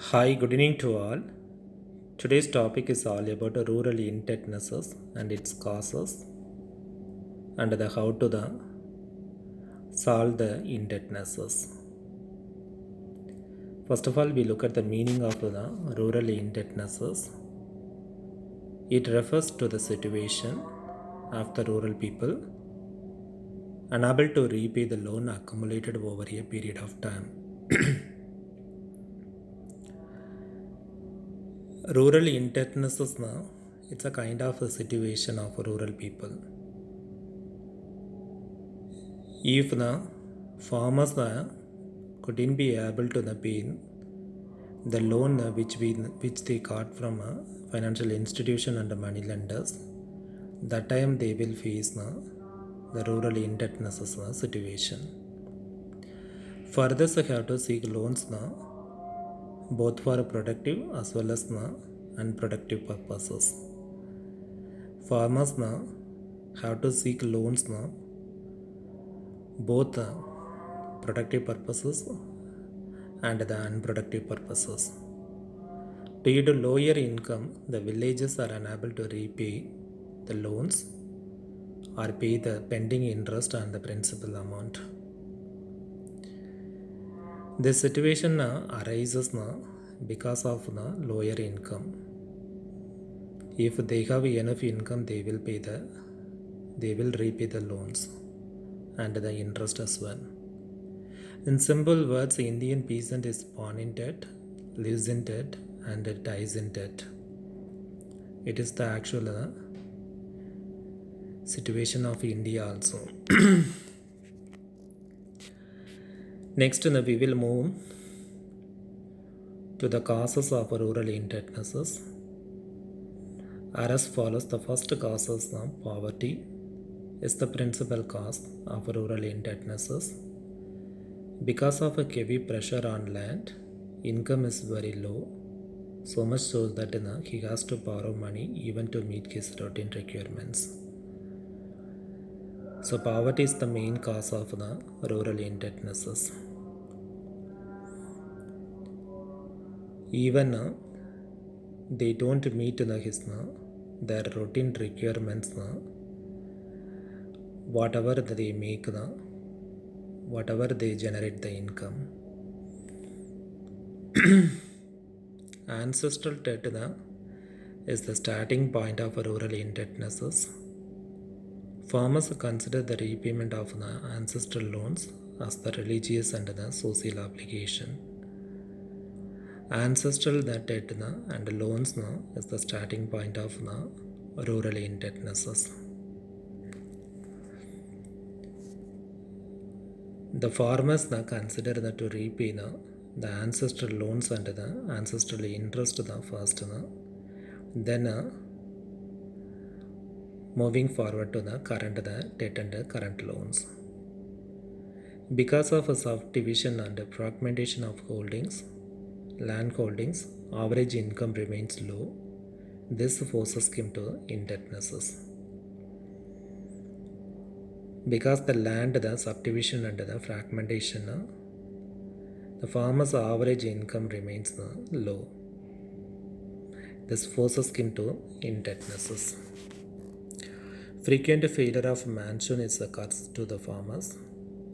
Hi, good evening to all. Today's topic is all about rural indebtedness and its causes and the how to solve the indebtedness. First of all, we look at the meaning of the rural indebtedness. It refers to the situation of the rural people unable to repay the loan accumulated over a period of time. Rural indebtedness is it's a kind of a situation of rural people. If the farmers couldn't be able to pay the loan which they got from a financial institution and the money lenders, that time they will face the rural indebtedness situation. Further, they have to seek loans both for productive as well as unproductive purposes. Farmers have to seek loans both productive purposes and the unproductive purposes. Due to lower income, the villages are unable to repay the loans or pay the pending interest and the principal amount. This situation arises because of lower income. If they have enough income, they will repay the loans and the interest as well. In simple words, Indian peasant is born in debt, lives in debt, and dies in debt. It is the actual situation of India also. Next, we will move to the causes of rural indebtedness. As follows: the first cause is poverty is the principal cause of rural indebtedness. Because of a heavy pressure on land, income is very low, so much so that he has to borrow money even to meet his routine requirements. So poverty is the main cause of the rural indebtedness. Even they don't meet their routine requirements, whatever they make, whatever they generate the income. Ancestral debt is the starting point of rural indebtedness. Farmers consider the repayment of the ancestral loans as the religious and the social obligation. Ancestral debt and loans is the starting point of rural indebtedness. The farmers consider to repay the ancestral loans and the ancestral interest first, then moving forward to the current debt and current loans. Because of a subdivision and fragmentation of holdings, land holdings, average income remains low. This forces him to indebtedness. Because the land, the subdivision and the fragmentation, the farmer's average income remains low. This forces him to indebtedness. Frequent failure of monsoon is a curse to the farmers,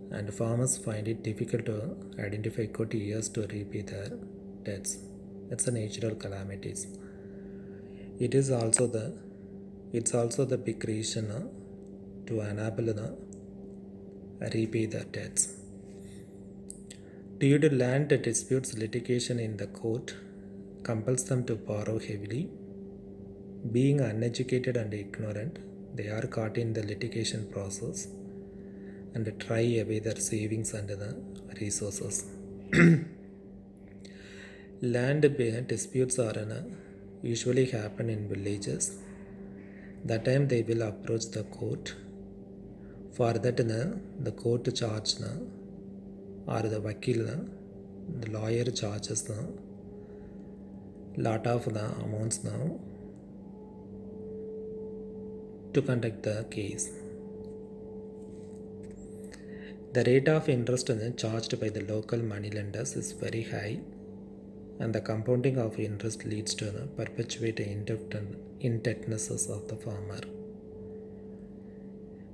and farmers find it difficult to identify good years to repay their debts. It's a natural calamities. It's also the big reason to enable repay their debts. Due to land disputes, litigation in the court compels them to borrow heavily. Being uneducated and ignorant, they are caught in the litigation process and try away their savings and the resources. Land disputes are usually happen in villages. That time they will approach the court. For that the court charge or the vakil, the lawyer charges lot of the amounts now to conduct the case. The rate of interest charged by the local money lenders is very high. and the compounding of interest leads to the perpetuate indebtedness of the farmer.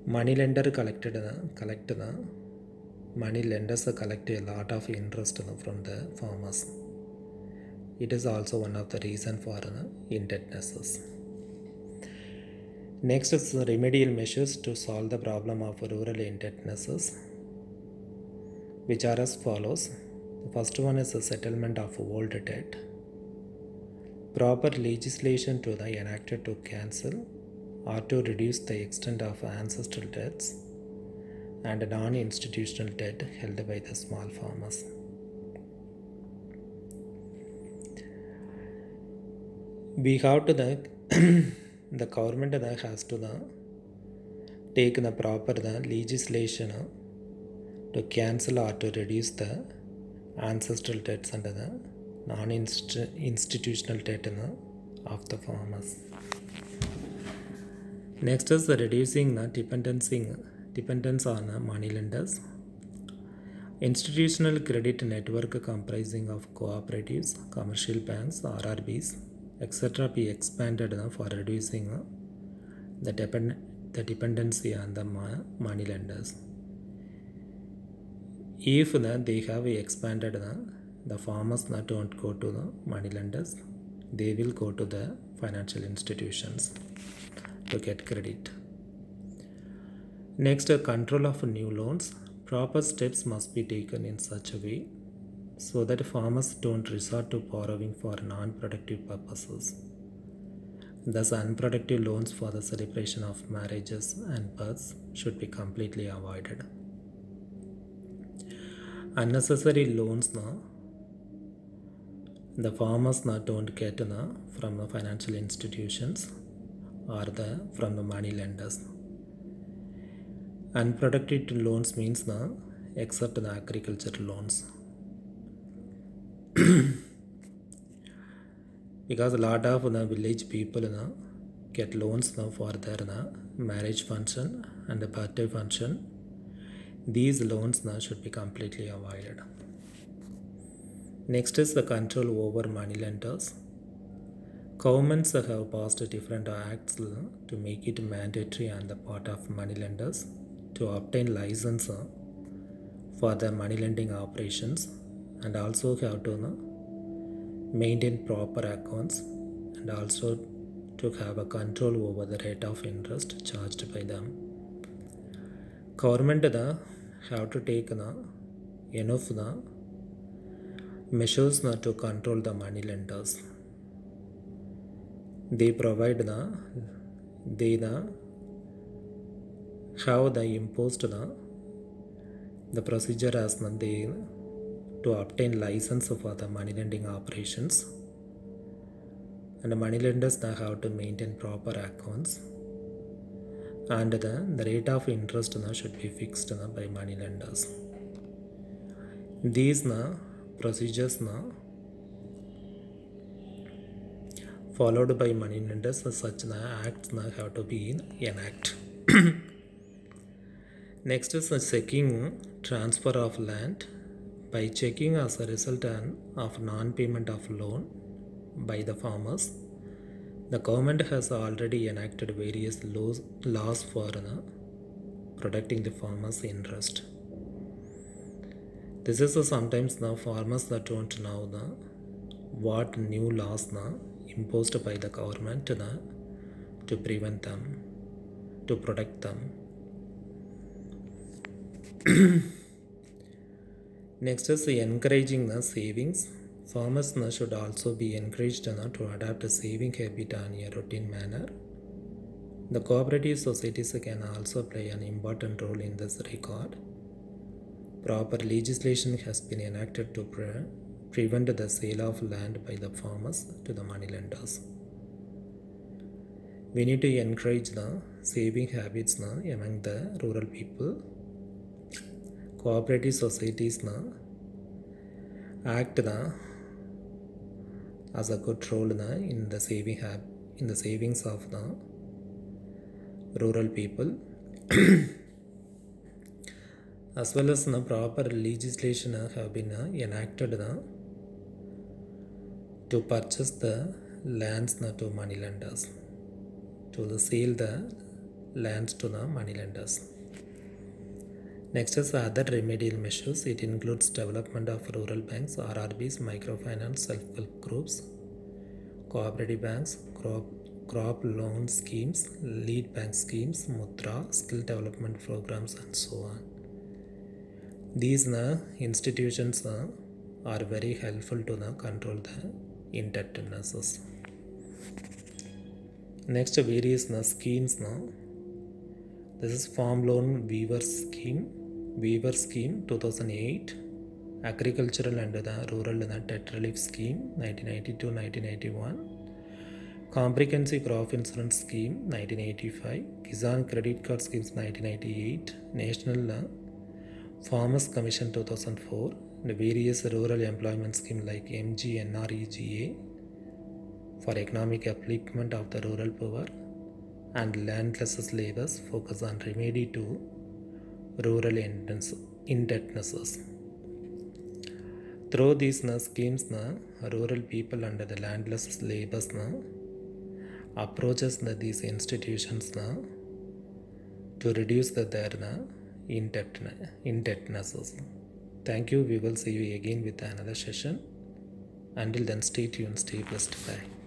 Money lender collect the money lenders collect a lot of interest from the farmers. It is also one of the reason for indebtedness. Next is remedial measures to solve the problem of rural indebtedness, which are as follows. The first one is the settlement of old debt. Proper legislation to the enacted to cancel or to reduce the extent of ancestral debts and non-institutional debt held by the small farmers. We have to the government has to take the proper legislation to cancel or to reduce the ancestral debts and the non-institutional debt of the farmers. Next is the reducing the dependence on money lenders. Institutional credit network comprising of cooperatives, commercial banks, RRBs, etc. be expanded for reducing the dependency on the money lenders. If they have expanded, the farmers don't go to the money lenders, they will go to the financial institutions to get credit. Next, control of new loans. Proper steps must be taken in such a way so that farmers don't resort to borrowing for non-productive purposes. Thus, unproductive loans for the celebration of marriages and births should be completely avoided. Unnecessary loans the farmers don't get from the financial institutions or from the money lenders. Unproductive loans means except the agriculture loans. Because a lot of village people get loans for their marriage function and the birthday function. These loans should be completely avoided. Next is the control over money lenders. Governments have passed different acts to make it mandatory on the part of money lenders to obtain license for the money lending operations, and also have to maintain proper accounts, and also to have a control over the rate of interest charged by them. Government have to take enough measures to control the money lenders. They provide they have imposed the procedure as they to obtain license for the money lending operations, and the money lenders have to maintain proper accounts, and the rate of interest should be fixed by money lenders. These procedures followed by money lenders, such acts have to be enacted. Next is the checking transfer of land. By checking as a result of non-payment of loan by the farmers, the government has already enacted various laws for protecting the farmers' interest. This is sometimes the farmers that don't know what new laws imposed by the government to prevent them, to protect them. Next is encouraging the savings. Farmers should also be encouraged to adopt a saving habit in a routine manner. The cooperative societies can also play an important role in this regard. Proper legislation has been enacted to prevent the sale of land by the farmers to the money lenders. We need to encourage the saving habits among the rural people. Cooperative societies act as a good role in the savings of the rural people. As well as proper legislation have been enacted to purchase the lands to moneylenders, to sell the lands to the moneylenders. Next is other remedial measures. It includes development of rural banks, RRBs, microfinance, self-help groups, cooperative banks, crop loan schemes, lead bank schemes, mudra, skill development programs, and so on. These institutions are very helpful to control the indebtednesses. Next, various schemes. This is Farm Loan Weaver Scheme 2008, Agricultural and the Rural Debt Relief Scheme 1992-1991, Comprehensive Crop Insurance Scheme 1985, Kisan Credit Card Schemes 1998, National Farmers Commission 2004, and various rural employment schemes like MGNREGA for economic upliftment of the rural poor, and landless laborers focus on remedy to rural indebtedness. Through these schemes, rural people and the landless laborers approaches these institutions to reduce their indebtedness. Thank you. We will see you again with another session. Until then, stay tuned, stay blessed. Bye.